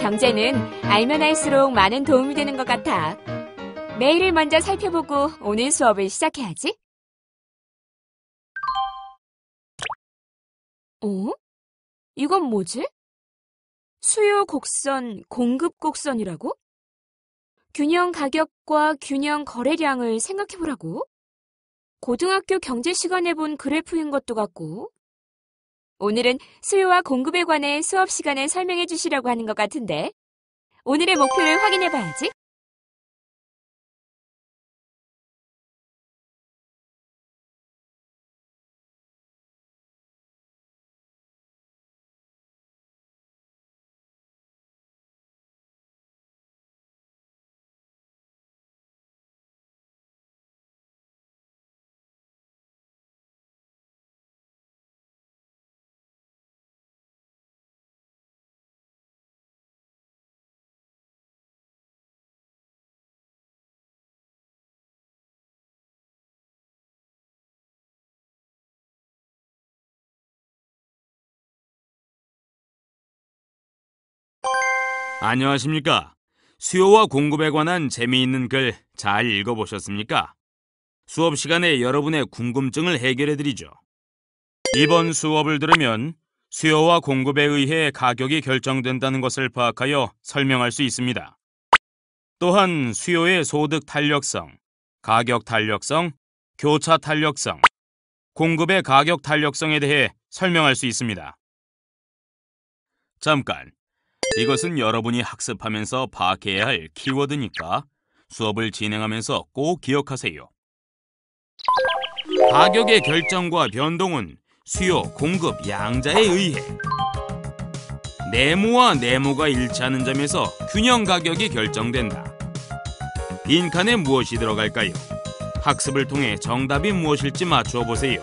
경제는 알면 알수록 많은 도움이 되는 것 같아. 메일을 먼저 살펴보고 오늘 수업을 시작해야지. 어? 이건 뭐지? 수요 곡선, 공급 곡선이라고? 균형 가격과 균형 거래량을 생각해보라고? 고등학교 경제 시간에 본 그래프인 것도 같고. 오늘은 수요와 공급에 관해 수업 시간에 설명해 주시려고 하는 것 같은데. 오늘의 목표를 확인해 봐야지. 안녕하십니까? 수요와 공급에 관한 재미있는 글 잘 읽어보셨습니까? 수업 시간에 여러분의 궁금증을 해결해드리죠. 이번 수업을 들으면 수요와 공급에 의해 가격이 결정된다는 것을 파악하여 설명할 수 있습니다. 또한 수요의 소득 탄력성, 가격 탄력성, 교차 탄력성, 공급의 가격 탄력성에 대해 설명할 수 있습니다. 잠깐! 이것은 여러분이 학습하면서 파악해야 할 키워드니까 수업을 진행하면서 꼭 기억하세요. 가격의 결정과 변동은 수요, 공급, 양자에 의해 네모와 네모가 일치하는 점에서 균형 가격이 결정된다. 빈칸에 무엇이 들어갈까요? 학습을 통해 정답이 무엇일지 맞추어 보세요.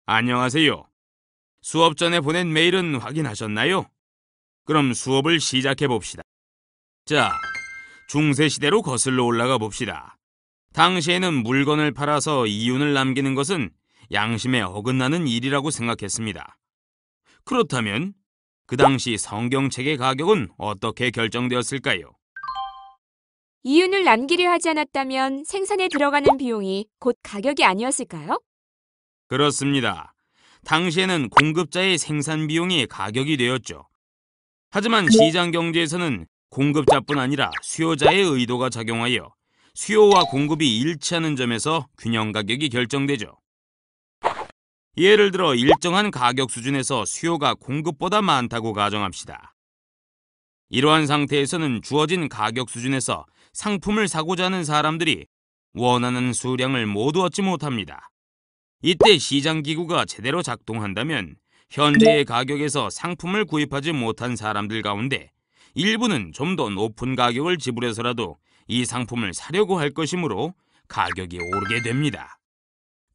안녕하세요. 수업 전에 보낸 메일은 확인하셨나요? 그럼 수업을 시작해 봅시다. 자, 중세시대로 거슬러 올라가 봅시다. 당시에는 물건을 팔아서 이윤을 남기는 것은 양심에 어긋나는 일이라고 생각했습니다. 그렇다면 그 당시 성경책의 가격은 어떻게 결정되었을까요? 이윤을 남기려 하지 않았다면 생산에 들어가는 비용이 곧 가격이 아니었을까요? 그렇습니다. 당시에는 공급자의 생산 비용이 가격이 되었죠. 하지만 시장 경제에서는 공급자뿐 아니라 수요자의 의도가 작용하여 수요와 공급이 일치하는 점에서 균형 가격이 결정되죠. 예를 들어 일정한 가격 수준에서 수요가 공급보다 많다고 가정합시다. 이러한 상태에서는 주어진 가격 수준에서 상품을 사고자 하는 사람들이 원하는 수량을 모두 얻지 못합니다. 이때 시장기구가 제대로 작동한다면 현재의 가격에서 상품을 구입하지 못한 사람들 가운데 일부는 좀 더 높은 가격을 지불해서라도 이 상품을 사려고 할 것이므로 가격이 오르게 됩니다.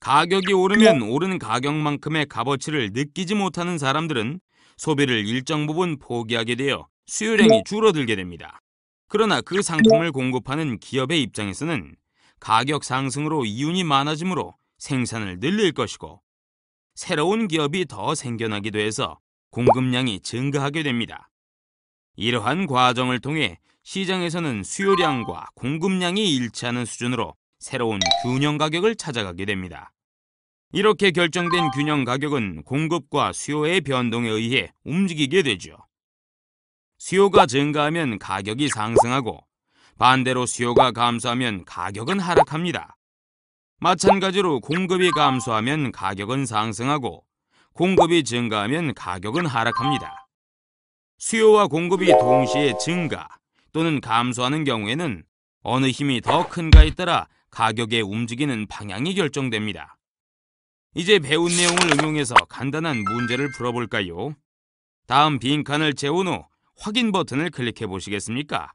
가격이 오르면 오른 가격만큼의 값어치를 느끼지 못하는 사람들은 소비를 일정 부분 포기하게 되어 수요량이 줄어들게 됩니다. 그러나 그 상품을 공급하는 기업의 입장에서는 가격 상승으로 이윤이 많아지므로 생산을 늘릴 것이고 새로운 기업이 더 생겨나기도 해서 공급량이 증가하게 됩니다. 이러한 과정을 통해 시장에서는 수요량과 공급량이 일치하는 수준으로 새로운 균형 가격을 찾아가게 됩니다. 이렇게 결정된 균형 가격은 공급과 수요의 변동에 의해 움직이게 되죠. 수요가 증가하면 가격이 상승하고 반대로 수요가 감소하면 가격은 하락합니다. 마찬가지로 공급이 감소하면 가격은 상승하고 공급이 증가하면 가격은 하락합니다. 수요와 공급이 동시에 증가 또는 감소하는 경우에는 어느 힘이 더 큰가에 따라 가격의 움직이는 방향이 결정됩니다. 이제 배운 내용을 응용해서 간단한 문제를 풀어볼까요? 다음 빈칸을 채운 후 확인 버튼을 클릭해 보시겠습니까?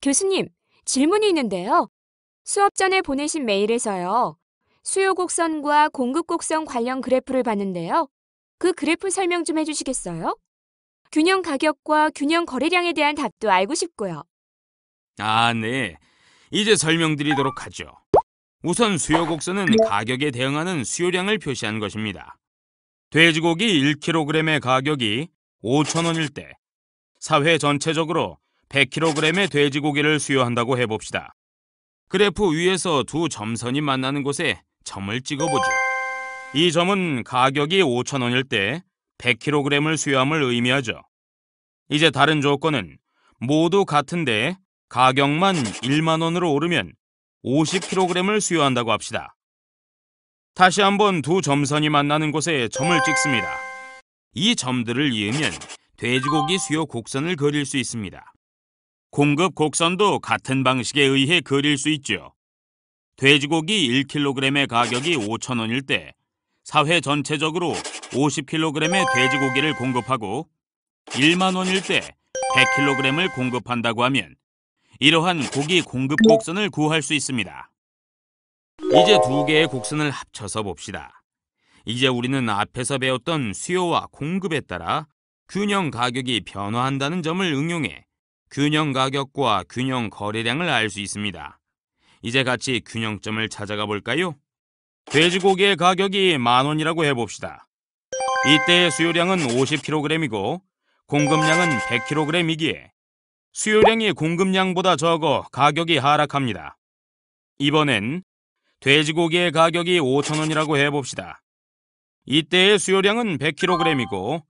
교수님, 질문이 있는데요. 수업 전에 보내신 메일에서요. 수요 곡선과 공급 곡선 관련 그래프를 봤는데요. 그 그래프 설명 좀 해주시겠어요? 균형 가격과 균형 거래량에 대한 답도 알고 싶고요. 아, 네. 이제 설명드리도록 하죠. 우선 수요 곡선은 가격에 대응하는 수요량을 표시한 것입니다. 돼지고기 1kg의 가격이 5,000원일 때 사회 전체적으로 100kg의 돼지고기를 수요한다고 해봅시다. 그래프 위에서 두 점선이 만나는 곳에 점을 찍어보죠. 이 점은 가격이 5,000원일 때 100kg을 수요함을 의미하죠. 이제 다른 조건은 모두 같은데 가격만 1만 원으로 오르면 50kg을 수요한다고 합시다. 다시 한번 두 점선이 만나는 곳에 점을 찍습니다. 이 점들을 이으면 돼지고기 수요 곡선을 그릴 수 있습니다. 공급 곡선도 같은 방식에 의해 그릴 수 있죠. 돼지고기 1kg의 가격이 5,000원일 때 사회 전체적으로 50kg의 돼지고기를 공급하고 1만 원일 때 100kg을 공급한다고 하면 이러한 고기 공급 곡선을 구할 수 있습니다. 이제 두 개의 곡선을 합쳐서 봅시다. 이제 우리는 앞에서 배웠던 수요와 공급에 따라 균형 가격이 변화한다는 점을 응용해 균형 가격과 균형 거래량을 알 수 있습니다. 이제 같이 균형점을 찾아가 볼까요? 돼지고기의 가격이 10,000원이라고 해봅시다. 이때의 수요량은 50kg이고 공급량은 100kg이기에 수요량이 공급량보다 적어 가격이 하락합니다. 이번엔 돼지고기의 가격이 5,000원이라고 해봅시다. 이때의 수요량은 100kg이고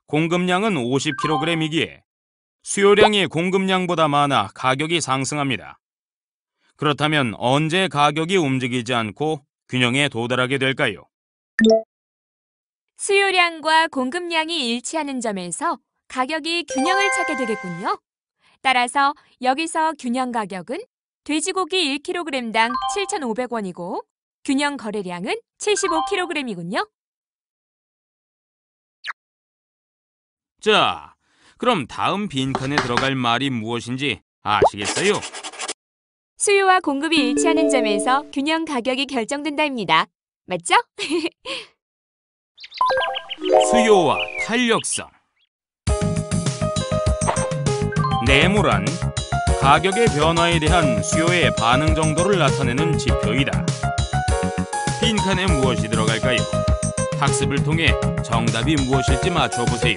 공급량은 50kg이기에 수요량이 공급량보다 많아 가격이 상승합니다. 그렇다면 언제 가격이 움직이지 않고 균형에 도달하게 될까요? 수요량과 공급량이 일치하는 점에서 가격이 균형을 찾게 되겠군요. 따라서 여기서 균형 가격은 돼지고기 1kg당 7,500원이고 균형 거래량은 75kg이군요. 자, 그럼 다음 빈칸에 들어갈 말이 무엇인지 아시겠어요? 수요와 공급이 일치하는 점에서 균형 가격이 결정된다입니다. 맞죠? 수요와 탄력성. 네모란 가격의 변화에 대한 수요의 반응 정도를 나타내는 지표이다. 빈칸에 무엇이 들어갈까요? 학습을 통해 정답이 무엇일지 맞춰보세요.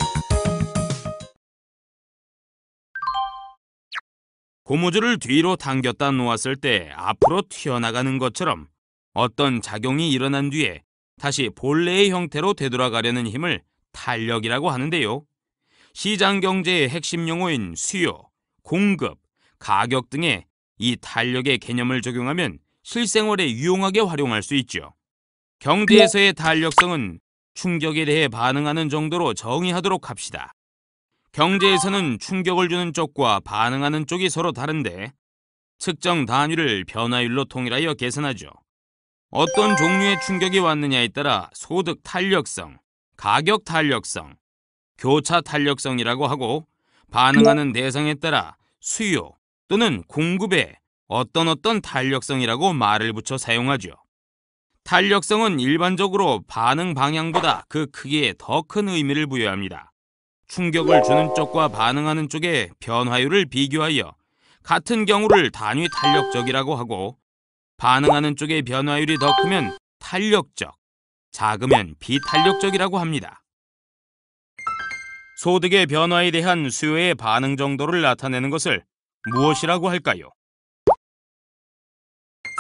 고무줄을 뒤로 당겼다 놓았을 때 앞으로 튀어나가는 것처럼 어떤 작용이 일어난 뒤에 다시 본래의 형태로 되돌아가려는 힘을 탄력이라고 하는데요. 시장 경제의 핵심 용어인 수요, 공급, 가격 등에 이 탄력의 개념을 적용하면 실생활에 유용하게 활용할 수 있죠. 경제에서의 탄력성은 충격에 대해 반응하는 정도로 정의하도록 합시다. 경제에서는 충격을 주는 쪽과 반응하는 쪽이 서로 다른데 측정 단위를 변화율로 통일하여 계산하죠. 어떤 종류의 충격이 왔느냐에 따라 소득 탄력성, 가격 탄력성, 교차 탄력성이라고 하고 반응하는 대상에 따라 수요 또는 공급에 어떤 탄력성이라고 말을 붙여 사용하죠. 탄력성은 일반적으로 반응 방향보다 그 크기에 더 큰 의미를 부여합니다. 충격을 주는 쪽과 반응하는 쪽의 변화율을 비교하여 같은 경우를 단위 탄력적이라고 하고 반응하는 쪽의 변화율이 더 크면 탄력적, 작으면 비탄력적이라고 합니다. 소득의 변화에 대한 수요의 반응 정도를 나타내는 것을 무엇이라고 할까요?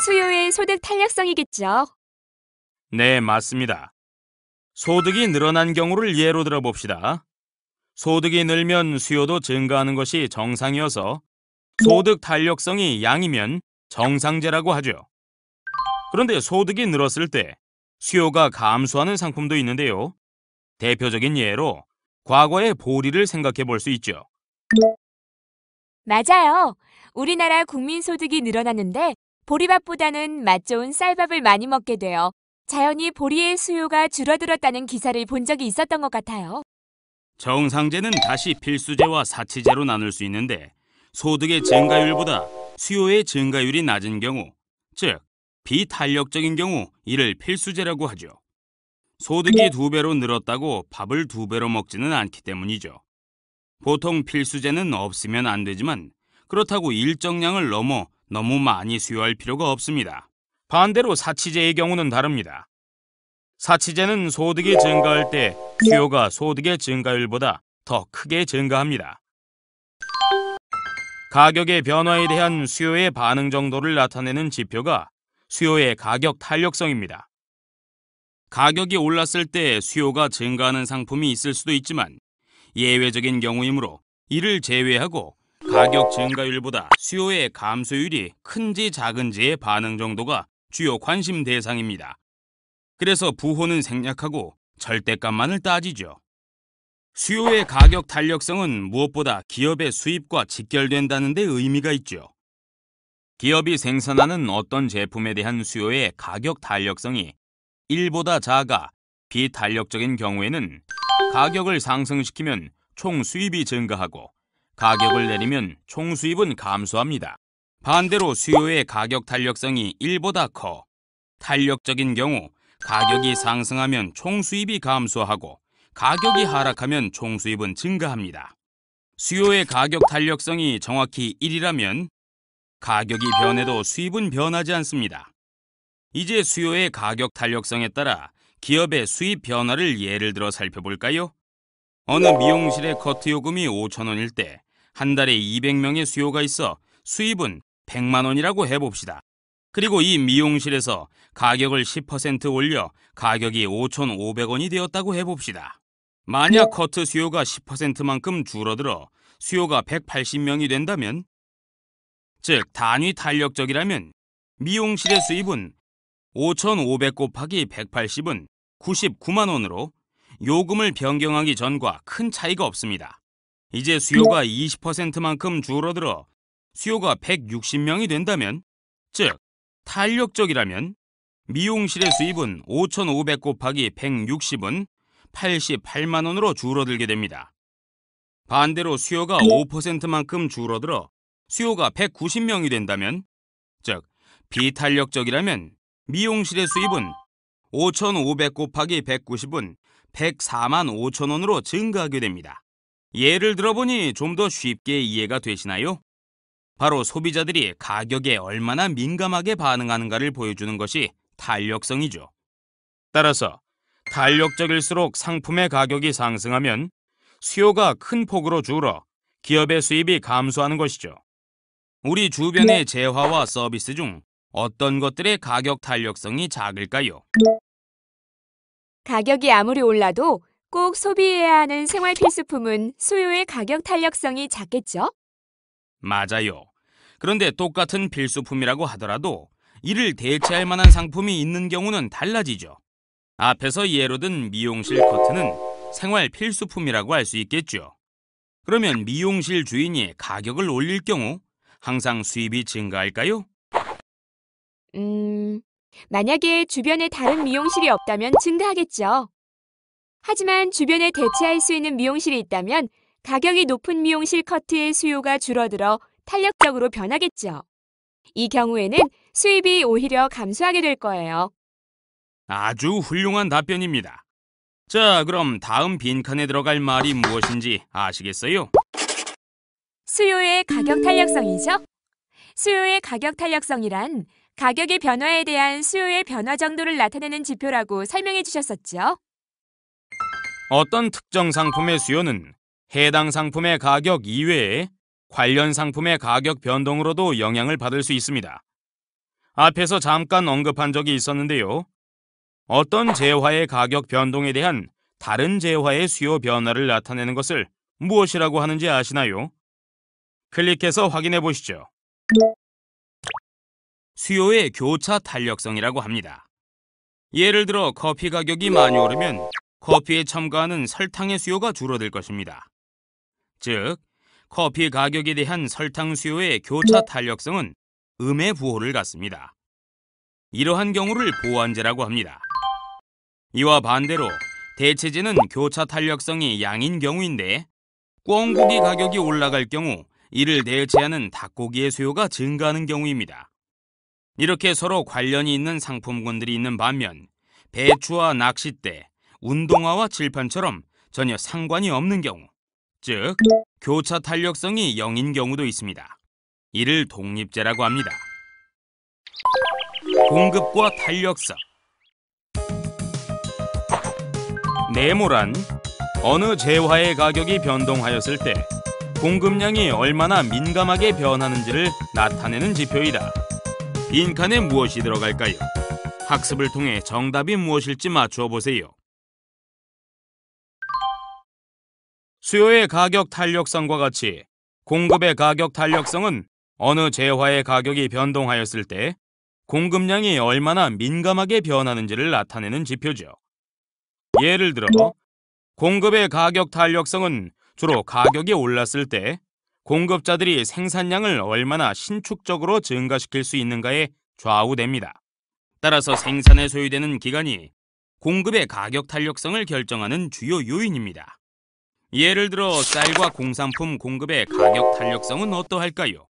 수요의 소득 탄력성이겠죠. 네, 맞습니다. 소득이 늘어난 경우를 예로 들어봅시다. 소득이 늘면 수요도 증가하는 것이 정상이어서 소득 탄력성이 양이면 정상제라고 하죠. 그런데 소득이 늘었을 때 수요가 감소하는 상품도 있는데요. 대표적인 예로 과거의 보리를 생각해 볼 수 있죠. 맞아요. 우리나라 국민 소득이 늘어났는데 보리밥보다는 맛 좋은 쌀밥을 많이 먹게 되어 자연히 보리의 수요가 줄어들었다는 기사를 본 적이 있었던 것 같아요. 정상제는 다시 필수제와 사치제로 나눌 수 있는데 소득의 증가율보다 수요의 증가율이 낮은 경우, 즉 비탄력적인 경우 이를 필수제라고 하죠. 소득이 2배로 늘었다고 밥을 2배로 먹지는 않기 때문이죠. 보통 필수제는 없으면 안 되지만 그렇다고 일정량을 넘어 너무 많이 수요할 필요가 없습니다. 반대로 사치제의 경우는 다릅니다. 사치제는 소득이 증가할 때 수요가 소득의 증가율보다 더 크게 증가합니다. 가격의 변화에 대한 수요의 반응 정도를 나타내는 지표가 수요의 가격 탄력성입니다. 가격이 올랐을 때 수요가 증가하는 상품이 있을 수도 있지만 예외적인 경우이므로 이를 제외하고 가격 증가율보다 수요의 감소율이 큰지 작은지의 반응 정도가 주요 관심 대상입니다. 그래서 부호는 생략하고 절대값만을 따지죠. 수요의 가격 탄력성은 무엇보다 기업의 수입과 직결된다는 데 의미가 있죠. 기업이 생산하는 어떤 제품에 대한 수요의 가격 탄력성이 1보다 작아 비탄력적인 경우에는 가격을 상승시키면 총 수입이 증가하고 가격을 내리면 총 수입은 감소합니다. 반대로 수요의 가격 탄력성이 1보다 커 탄력적인 경우 가격이 상승하면 총 수입이 감소하고 가격이 하락하면 총 수입은 증가합니다. 수요의 가격 탄력성이 정확히 1이라면 가격이 변해도 수입은 변하지 않습니다. 이제 수요의 가격 탄력성에 따라 기업의 수입 변화를 예를 들어 살펴볼까요? 어느 미용실의 커트 요금이 5,000원일 때 한 달에 200명의 수요가 있어 수입은 100만 원이라고 해봅시다. 그리고 이 미용실에서 가격을 10% 올려 가격이 5,500원이 되었다고 해봅시다. 만약 커트 수요가 10%만큼 줄어들어 수요가 180명이 된다면, 즉 단위 탄력적이라면 미용실의 수입은 5,500 곱하기 180은 99만 원으로 요금을 변경하기 전과 큰 차이가 없습니다. 이제 수요가 20%만큼 줄어들어 수요가 160명이 된다면, 즉 탄력적이라면 미용실의 수입은 5,500 곱하기 160은 88만 원으로 줄어들게 됩니다. 반대로 수요가 5%만큼 줄어들어 수요가 190명이 된다면, 즉 비탄력적이라면 미용실의 수입은 5,500 곱하기 190은 104만 5천 원으로 증가하게 됩니다. 예를 들어보니 좀 더 쉽게 이해가 되시나요? 바로 소비자들이 가격에 얼마나 민감하게 반응하는가를 보여주는 것이 탄력성이죠. 따라서 탄력적일수록 상품의 가격이 상승하면 수요가 큰 폭으로 줄어 기업의 수입이 감소하는 것이죠. 우리 주변의 재화와 서비스 중 어떤 것들의 가격 탄력성이 작을까요? 가격이 아무리 올라도 꼭 소비해야 하는 생활 필수품은 수요의 가격 탄력성이 작겠죠? 맞아요. 그런데 똑같은 필수품이라고 하더라도 이를 대체할 만한 상품이 있는 경우는 달라지죠. 앞에서 예로 든 미용실 커트는 생활 필수품이라고 할 수 있겠죠. 그러면 미용실 주인이 가격을 올릴 경우 항상 수입이 증가할까요? 만약에 주변에 다른 미용실이 없다면 증가하겠죠. 하지만 주변에 대체할 수 있는 미용실이 있다면 가격이 높은 미용실 커트의 수요가 줄어들어 탄력적으로 변하겠죠. 이 경우에는 수입이 오히려 감소하게 될 거예요. 아주 훌륭한 답변입니다. 자, 그럼 다음 빈칸에 들어갈 말이 무엇인지 아시겠어요? 수요의 가격 탄력성이죠? 수요의 가격 탄력성이란 가격의 변화에 대한 수요의 변화 정도를 나타내는 지표라고 설명해 주셨었죠. 어떤 특정 상품의 수요는 해당 상품의 가격 이외에 관련 상품의 가격 변동으로도 영향을 받을 수 있습니다. 앞에서 잠깐 언급한 적이 있었는데요. 어떤 재화의 가격 변동에 대한 다른 재화의 수요 변화를 나타내는 것을 무엇이라고 하는지 아시나요? 클릭해서 확인해 보시죠. 수요의 교차 탄력성이라고 합니다. 예를 들어 커피 가격이 많이 오르면 커피에 첨가하는 설탕의 수요가 줄어들 것입니다. 즉, 커피 가격에 대한 설탕 수요의 교차 탄력성은 음의 부호를 갖습니다. 이러한 경우를 보완제라고 합니다. 이와 반대로 대체제는 교차 탄력성이 양인 경우인데 꿩고기 가격이 올라갈 경우 이를 대체하는 닭고기의 수요가 증가하는 경우입니다. 이렇게 서로 관련이 있는 상품군들이 있는 반면 배추와 낚싯대, 운동화와 칠판처럼 전혀 상관이 없는 경우, 즉 교차 탄력성이 0인 경우도 있습니다. 이를 독립제라고 합니다. 공급과 탄력성. 네모란 어느 재화의 가격이 변동하였을 때 공급량이 얼마나 민감하게 변하는지를 나타내는 지표이다. 빈칸에 무엇이 들어갈까요? 학습을 통해 정답이 무엇일지 맞추어 보세요. 수요의 가격 탄력성과 같이 공급의 가격 탄력성은 어느 재화의 가격이 변동하였을 때 공급량이 얼마나 민감하게 변하는지를 나타내는 지표죠. 예를 들어 공급의 가격 탄력성은 주로 가격이 올랐을 때 공급자들이 생산량을 얼마나 신축적으로 증가시킬 수 있는가에 좌우됩니다. 따라서 생산에 소요되는 기간이 공급의 가격 탄력성을 결정하는 주요 요인입니다. 예를 들어 쌀과 공산품 공급의 가격 탄력성은 어떠할까요?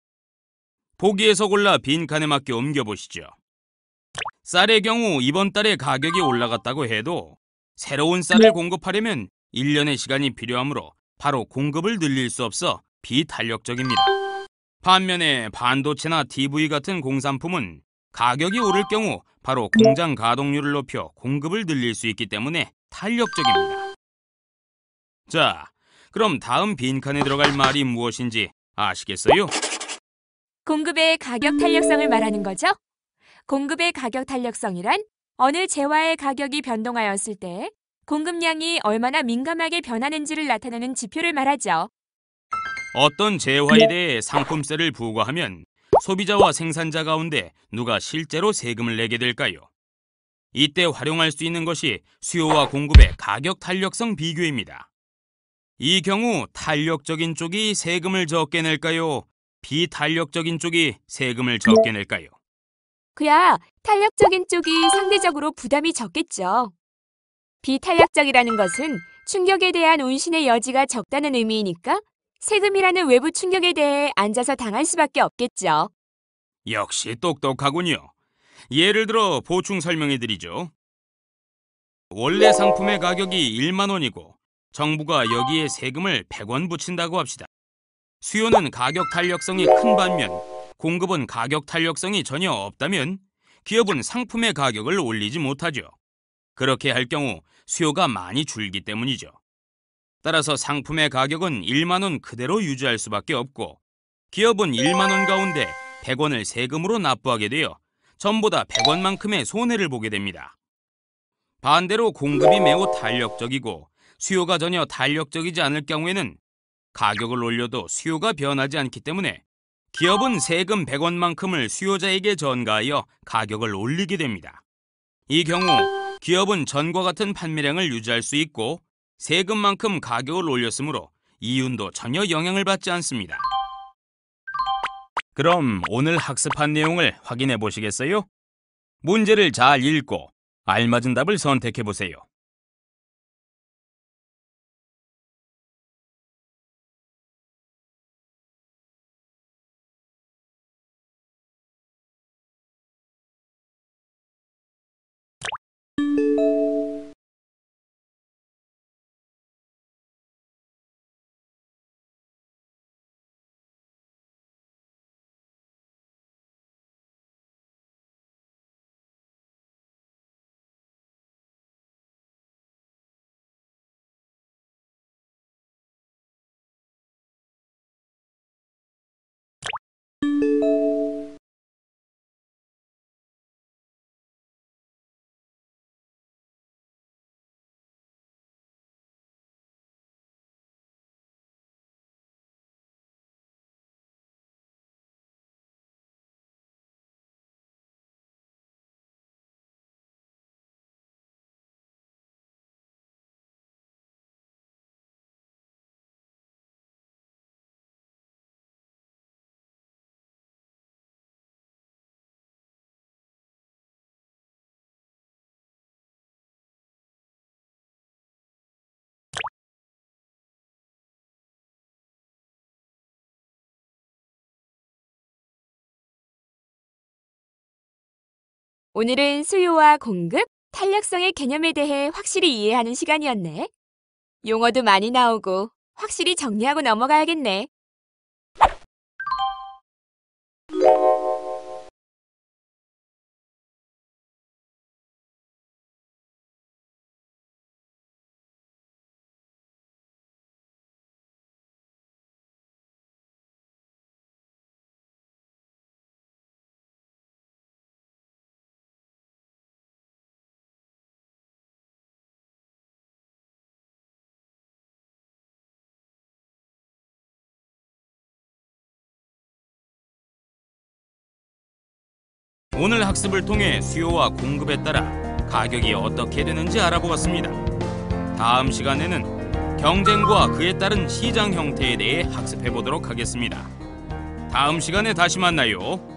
보기에서 골라 빈칸에 맞게 옮겨보시죠. 쌀의 경우 이번 달에 가격이 올라갔다고 해도 새로운 쌀을 공급하려면 1년의 시간이 필요하므로 바로 공급을 늘릴 수 없어 비탄력적입니다. 반면에 반도체나 TV 같은 공산품은 가격이 오를 경우 바로 공장 가동률을 높여 공급을 늘릴 수 있기 때문에 탄력적입니다. 자, 그럼 다음 빈칸에 들어갈 말이 무엇인지 아시겠어요? 공급의 가격 탄력성을 말하는 거죠? 공급의 가격 탄력성이란 어느 재화의 가격이 변동하였을 때 공급량이 얼마나 민감하게 변하는지를 나타내는 지표를 말하죠. 어떤 재화에 대해 상품세를 부과하면 소비자와 생산자 가운데 누가 실제로 세금을 내게 될까요? 이때 활용할 수 있는 것이 수요와 공급의 가격 탄력성 비교입니다. 이 경우 탄력적인 쪽이 세금을 적게 낼까요? 비탄력적인 쪽이 세금을 적게 낼까요? 그야 탄력적인 쪽이 상대적으로 부담이 적겠죠. 비탄력적이라는 것은 충격에 대한 운신의 여지가 적다는 의미이니까 세금이라는 외부 충격에 대해 앉아서 당할 수밖에 없겠죠. 역시 똑똑하군요. 예를 들어 보충 설명해 드리죠. 원래 상품의 가격이 1만 원이고 정부가 여기에 세금을 100원 붙인다고 합시다. 수요는 가격 탄력성이 큰 반면 공급은 가격 탄력성이 전혀 없다면 기업은 상품의 가격을 올리지 못하죠. 그렇게 할 경우 수요가 많이 줄기 때문이죠. 따라서 상품의 가격은 1만 원 그대로 유지할 수밖에 없고 기업은 1만 원 가운데 100원을 세금으로 납부하게 되어 전보다 100원만큼의 손해를 보게 됩니다. 반대로 공급이 매우 탄력적이고 수요가 전혀 탄력적이지 않을 경우에는 가격을 올려도 수요가 변하지 않기 때문에 기업은 세금 100원만큼을 수요자에게 전가하여 가격을 올리게 됩니다. 이 경우 기업은 전과 같은 판매량을 유지할 수 있고 세금만큼 가격을 올렸으므로 이윤도 전혀 영향을 받지 않습니다. 그럼 오늘 학습한 내용을 확인해 보시겠어요? 문제를 잘 읽고 알맞은 답을 선택해 보세요. 오늘은 수요와 공급, 탄력성의 개념에 대해 확실히 이해하는 시간이었네. 용어도 많이 나오고 확실히 정리하고 넘어가야겠네. 오늘 학습을 통해 수요와 공급에 따라 가격이 어떻게 되는지 알아보았습니다. 다음 시간에는 경쟁과 그에 따른 시장 형태에 대해 학습해 보도록 하겠습니다. 다음 시간에 다시 만나요.